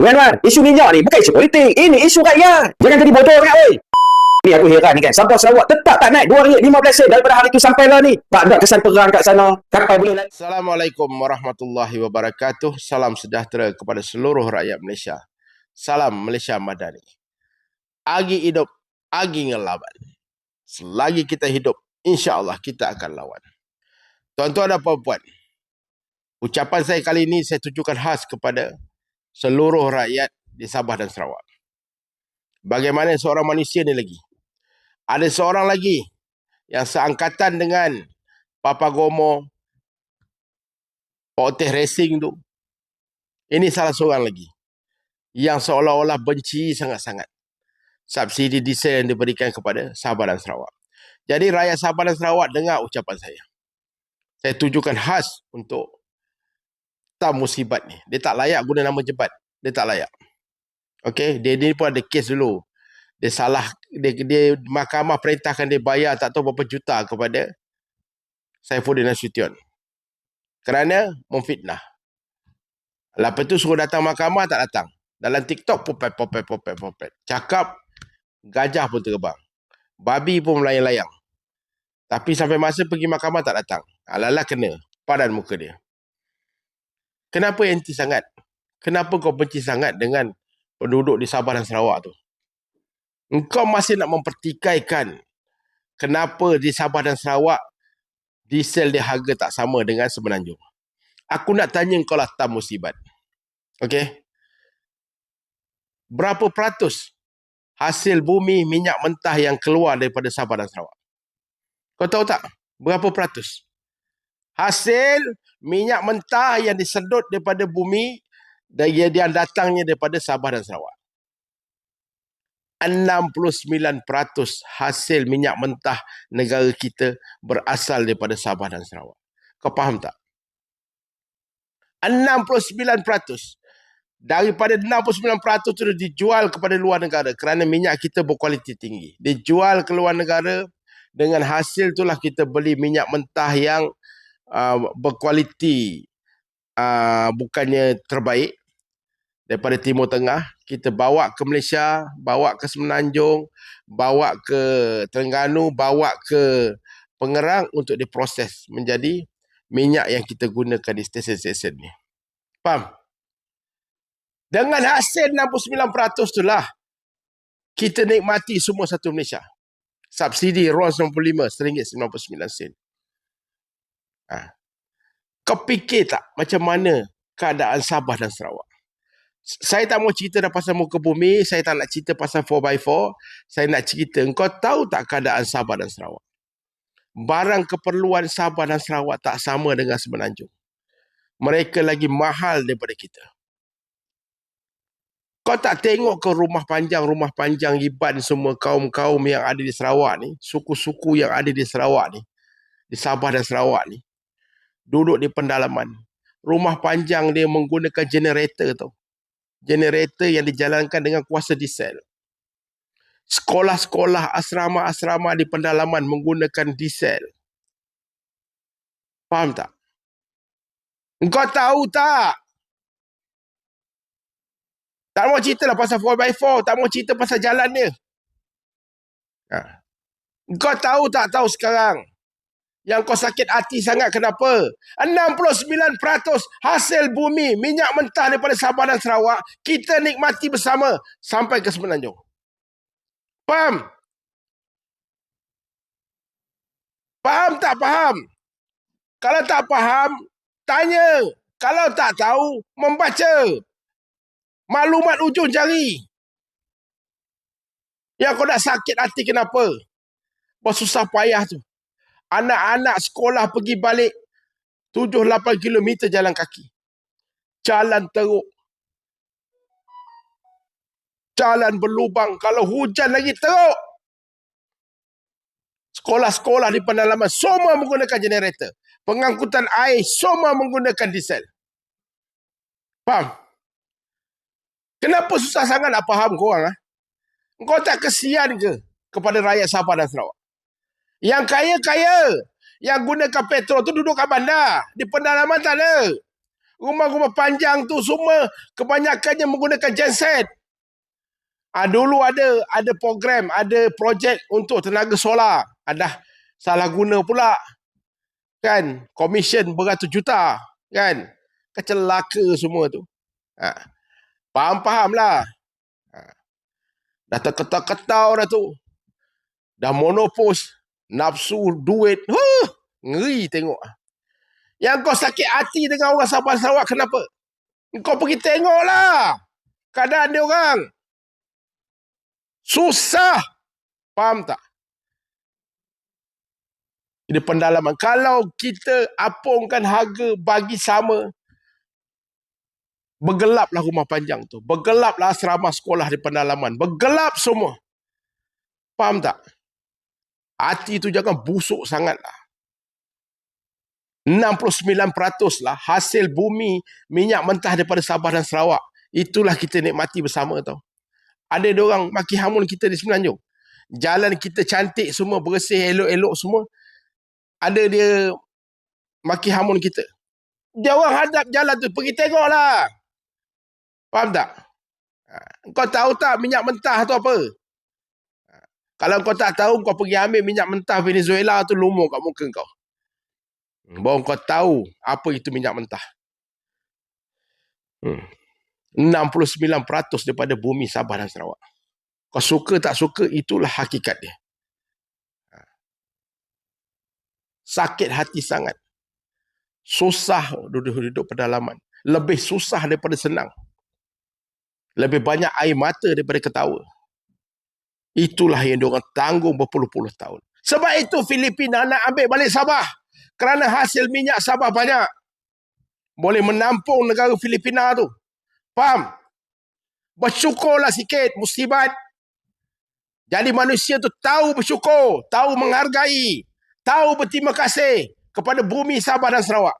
Wan, isu minyak ni bukan isu politik. Ini isu rakyat. Jangan jadi bodoh sangat, weh. Ni aku heran ni kan. Sampah Sarawak tetap tak naik RM2.15 daripada hari tu sampai lah ni. Tak ada kesan perang kat sana. Kapal boleh naik. Assalamualaikum warahmatullahi wabarakatuh. Salam sejahtera kepada seluruh rakyat Malaysia. Salam Malaysia Madani. Agi hidup, agi ngelawan. Selagi kita hidup, insya-Allah kita akan lawan. Tuan-tuan dan puan-puan, ucapan saya kali ini saya tujukan khas kepada seluruh rakyat di Sabah dan Sarawak. Bagaimana seorang manusia ni lagi? Ada seorang lagi yang seangkatan dengan Papa Gomo, Pak Oteh Racing tu. Ini salah seorang lagi yang seolah-olah benci sangat-sangat subsidi diesel yang diberikan kepada Sabah dan Sarawak. Jadi rakyat Sabah dan Sarawak dengar ucapan saya. Saya tujukan khas untuk tamu musibat ni. Dia tak layak guna nama jebat. Dia tak layak. Okey, dia ni pun ada kes dulu. Dia salah, dia mahkamah perintahkan dia bayar tak tahu berapa juta kepada Saifuddin Nasution kerana memfitnah. Lepas tu suruh datang mahkamah, tak datang. Dalam TikTok popet. Cakap gajah pun terbang. Babi pun melayang-layang. Tapi sampai masa pergi mahkamah tak datang. Ala-ala kena padan muka dia. Kenapa anti sangat? Kenapa kau benci sangat dengan penduduk di Sabah dan Sarawak tu? Engkau masih nak mempertikaikan kenapa di Sabah dan Sarawak diesel dia harga tak sama dengan Semenanjung. Aku nak tanya engkau lah tamu musibat. Okey? Berapa peratus hasil bumi minyak mentah yang keluar daripada Sabah dan Sarawak? Kau tahu tak? Berapa peratus? Hasil minyak mentah yang disedut daripada bumi dan yang datangnya daripada Sabah dan Sarawak. 69% hasil minyak mentah negara kita berasal daripada Sabah dan Sarawak. Kau faham tak? 69%. Daripada 69% itu dijual kepada luar negara kerana minyak kita berkualiti tinggi. Dijual ke luar negara, dengan hasil itulah kita beli minyak mentah yang berkualiti bukannya terbaik daripada Timur Tengah. Kita bawa ke Malaysia, bawa ke Semenanjung, bawa ke Terengganu, bawa ke Pengerang untuk diproses menjadi minyak yang kita gunakan di stesen-stesen ni. Faham? Dengan hasil 69% itulah kita nikmati semua satu Malaysia. Subsidi RON 95, RM1.99. Kau fikir tak macam mana keadaan Sabah dan Sarawak? Saya tak mau cerita dah pasal muka bumi, saya tak nak cerita pasal 4x4, saya nak cerita, engkau tahu tak keadaan Sabah dan Sarawak? Barang keperluan Sabah dan Sarawak tak sama dengan Semenanjung. Mereka lagi mahal daripada kita. Kau tak tengok ke rumah panjang Iban semua kaum-kaum yang ada di Sarawak ni, suku-suku yang ada di Sarawak ni, di Sabah dan Sarawak ni, duduk di pendalaman. Rumah panjang dia menggunakan generator tau. Generator yang dijalankan dengan kuasa diesel. Sekolah-sekolah, asrama-asrama di pendalaman menggunakan diesel. Faham tak? Engkau tahu tak? Tak mau cerita lah pasal 4x4. Tak mau cerita pasal jalan dia. Engkau tahu tak tahu sekarang? Yang kau sakit hati sangat kenapa? 69% hasil bumi minyak mentah daripada Sabah dan Sarawak kita nikmati bersama sampai ke Semenanjung. Faham? Faham tak faham? Kalau tak faham, tanya. Kalau tak tahu, membaca. Maklumat ujung jari. Yang kau nak sakit hati kenapa? Bersusah payah tu. Anak-anak sekolah pergi balik 7-8 km jalan kaki. Jalan teruk. Jalan berlubang. Kalau hujan lagi teruk. Sekolah-sekolah di pendalaman semua menggunakan generator. Pengangkutan air semua menggunakan diesel. Faham? Kenapa susah sangat nak faham korang? Kau tak kesian ke kepada rakyat Sabah dan Sarawak? Yang kaya-kaya, yang gunakan petrol tu duduk kat bandar. Di pendalaman tak ada. Rumah-rumah panjang tu semua kebanyakannya menggunakan genset. Dulu ada program, ada projek untuk tenaga solar. Ada salah guna pula. Kan? Komisen beratus juta. Kan? Kecelaka semua tu. Faham lah. Dah terketar-ketar dah tu. Dah monopos. Nafsu duit. Ngeri tengok. Yang kau sakit hati dengan orang Sabah Sarawak, kenapa? Kau pergi tengoklah keadaan dia orang. Susah. Faham tak? Ini pendalaman. Kalau kita apungkan harga bagi sama, bergelaplah rumah panjang tu. Bergelaplah asrama sekolah di pendalaman. Bergelap semua. Faham tak? Hati tu jangan busuk sangatlah. 69% lah hasil bumi minyak mentah daripada Sabah dan Sarawak. Itulah kita nikmati bersama tau. Ada diorang maki hamun kita di Semenanjung. Jalan kita cantik semua, bersih, elok-elok semua. Ada dia maki hamun kita. Dia orang hadap jalan tu, pergi tengoklah. Faham tak? Kau tahu tak minyak mentah tu apa? Kalau kau tak tahu, kau pergi ambil minyak mentah Venezuela tu, lumur kat muka kau. Baru kau tahu apa itu minyak mentah. 69% daripada bumi Sabah dan Sarawak. Kau suka tak suka, itulah hakikat dia. Sakit hati sangat. Susah duduk pedalaman. Lebih susah daripada senang. Lebih banyak air mata daripada ketawa. Itulah yang diorang tanggung berpuluh-puluh tahun. Sebab itu Filipina nak ambil balik Sabah. Kerana hasil minyak Sabah banyak. Boleh menampung negara Filipina tu. Faham? Bersyukurlah sikit musibat. Jadi manusia tu tahu bersyukur. Tahu menghargai. Tahu berterima kasih kepada bumi Sabah dan Sarawak.